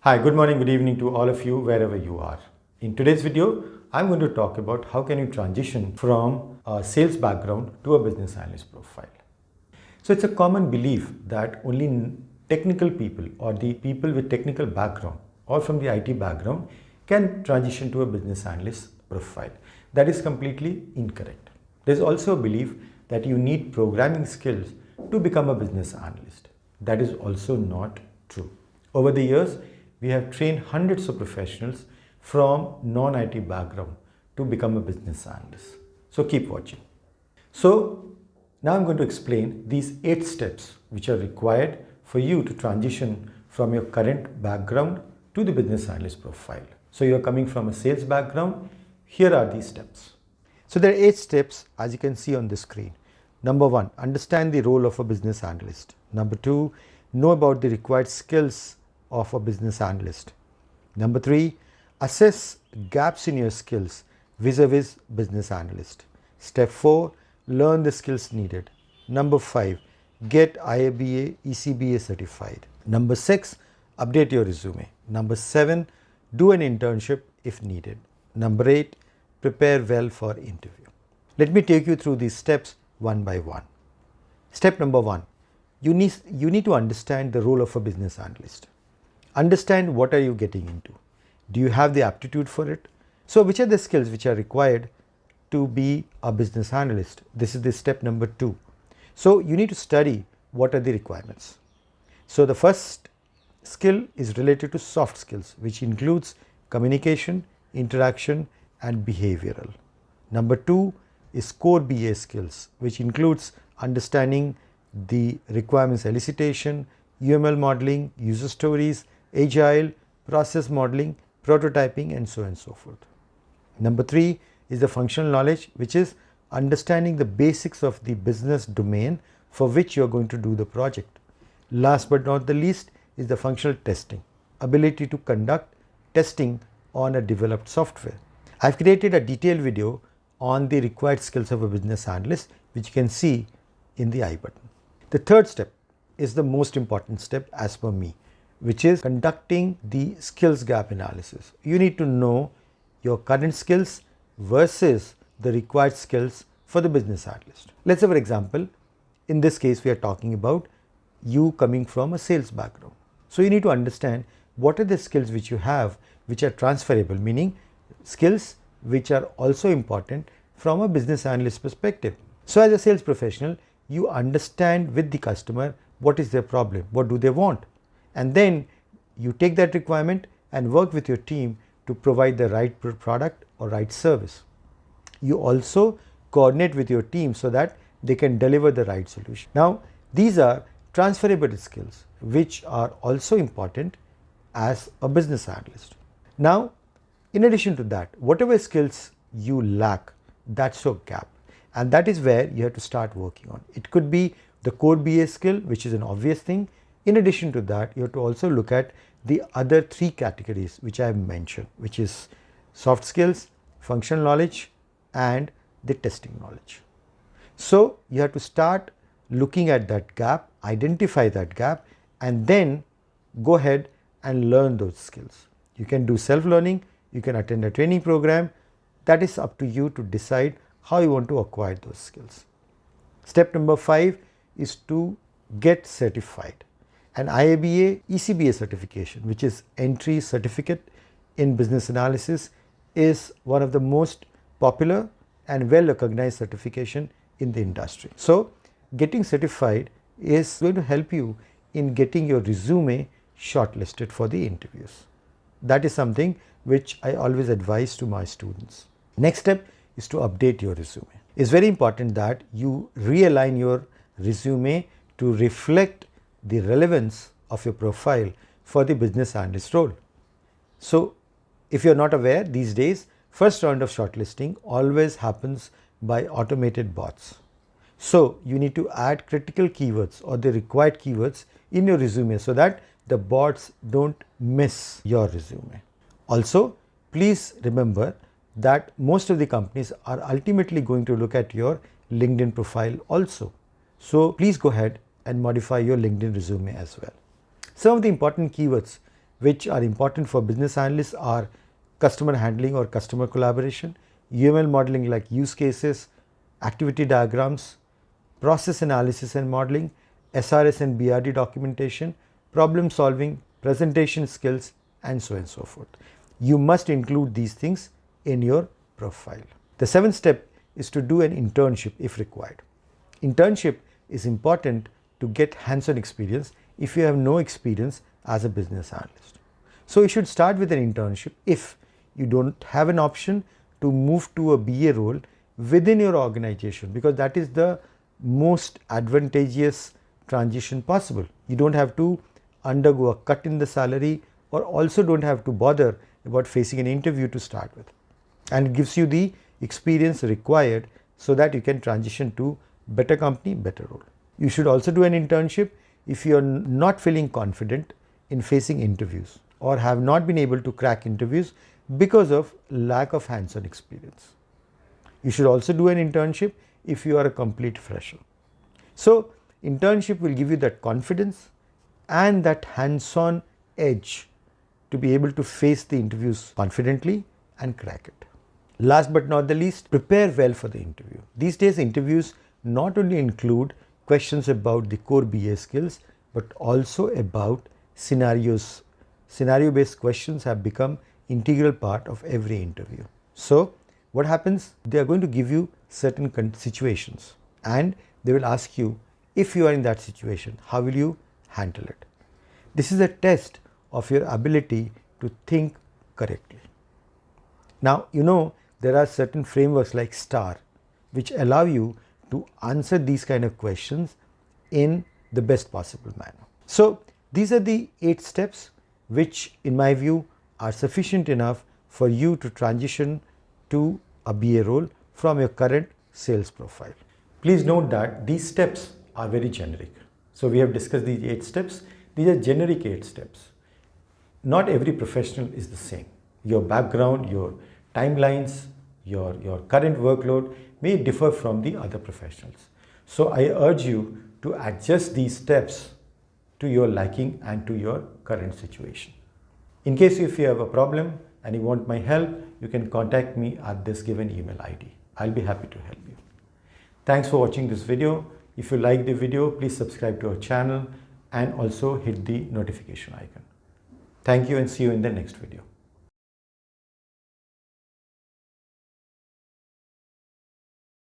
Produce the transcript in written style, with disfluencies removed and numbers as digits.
Hi, good morning, good evening to all of you wherever you are. In today's video, I'm going to talk about how can you transition from a sales background to a business analyst profile. So it's a common belief that only technical people or the people with technical background or from the IT background can transition to a business analyst profile. That is completely incorrect. There's also a belief that you need programming skills to become a business analyst. That is also not true. Over the years, we have trained hundreds of professionals from non-IT background to become a business analyst. So keep watching. So now I'm going to explain these 8 steps which are required for you to transition from your current background to the business analyst profile. So you're coming from a sales background. Here are these steps. So there are 8 steps as you can see on the screen. Number 1, understand the role of a business analyst. Number 2, know about the required skills of a business analyst. Number 3, assess gaps in your skills vis-a-vis business analyst. Step 4, learn the skills needed. Number 5, get IABA ECBA certified. Number 6, update your resume. Number 7, do an internship if needed. Number 8, prepare well for interview. Let me take you through these steps one by one. Step number 1, you need to understand the role of a business analyst. Understand what are you getting into. Do you have the aptitude for it? So which are the skills which are required to be a business analyst? This is the step number 2. So you need to study what are the requirements. So the first skill is related to soft skills, which includes communication, interaction and behavioral. Number 2 is core BA skills, which includes understanding the requirements elicitation, UML modeling, user stories, agile, process modeling, prototyping and so on and so forth. Number 3 is the functional knowledge, which is understanding the basics of the business domain for which you are going to do the project. Last but not the least is the functional testing, ability to conduct testing on a developed software. I've created a detailed video on the required skills of a business analyst, which you can see in the I button. The third step is the most important step as per me, which is conducting the skills gap analysis. You need to know your current skills versus the required skills for the business analyst. Let's say for example, in this case we are talking about you coming from a sales background. So you need to understand what are the skills which you have which are transferable, meaning skills which are also important from a business analyst perspective. So as a sales professional, you understand with the customer what is their problem, what do they want, and then you take that requirement and work with your team to provide the right product or right service. You also coordinate with your team so that they can deliver the right solution. Now these are transferable skills which are also important as a business analyst. Now in addition to that, whatever skills you lack, that's your gap, and that is where you have to start working on. It could be the core BA skill, which is an obvious thing. In addition to that, you have to also look at the other 3 categories which I have mentioned, which is soft skills, functional knowledge and the testing knowledge. So you have to start looking at that gap, identify that gap and then go ahead and learn those skills. You can do self-learning, you can attend a training program. That is up to you to decide how you want to acquire those skills. Step number 5 is to get certified. An IABA ECBA certification, which is entry certificate in business analysis, is one of the most popular and well recognized certification in the industry. So getting certified is going to help you in getting your resume shortlisted for the interviews. That is something which I always advise to my students. Next step is to update your resume. It's very important that you realign your resume to reflect the relevance of your profile for the business analyst role. So if you are not aware, these days first round of shortlisting always happens by automated bots. So you need to add critical keywords or the required keywords in your resume so that the bots don't miss your resume. Also, please remember that most of the companies are ultimately going to look at your LinkedIn profile also. So please go ahead and modify your LinkedIn resume as well. Some of the important keywords which are important for business analysts are customer handling or customer collaboration, UML modeling like use cases, activity diagrams, process analysis and modeling, SRS and BRD documentation, problem solving, presentation skills, and so on and so forth. You must include these things in your profile. The seventh step is to do an internship if required. Internship is important to get hands-on experience if you have no experience as a business analyst. So you should start with an internship if you don't have an option to move to a BA role within your organization, because that is the most advantageous transition possible. You don't have to undergo a cut in the salary, or also don't have to bother about facing an interview to start with, and it gives you the experience required so that you can transition to better company, better role. You should also do an internship if you are not feeling confident in facing interviews or have not been able to crack interviews because of lack of hands-on experience. You should also do an internship if you are a complete fresher. So internship will give you that confidence and that hands-on edge to be able to face the interviews confidently and crack it. Last but not the least, prepare well for the interview. These days interviews not only include questions about the core BA skills, but also about scenarios. Scenario-based questions have become integral part of every interview. So what happens? They are going to give you certain situations and they will ask you, if you are in that situation, how will you handle it? This is a test of your ability to think correctly. Now, there are certain frameworks like STAR which allow you to answer these kind of questions in the best possible manner. So these are the 8 steps which in my view are sufficient enough for you to transition to a BA role from your current sales profile. Please note that these steps are very generic. So we have discussed these 8 steps. These are generic 8 steps. Not every professional is the same. Your background, your timelines, your current workload may differ from the other professionals. So I urge you to adjust these steps to your liking and to your current situation. In case if you have a problem and you want my help, you can contact me at this given email ID. I'll be happy to help you. Thanks for watching this video. If you like the video, please subscribe to our channel and also hit the notification icon. Thank you and see you in the next video.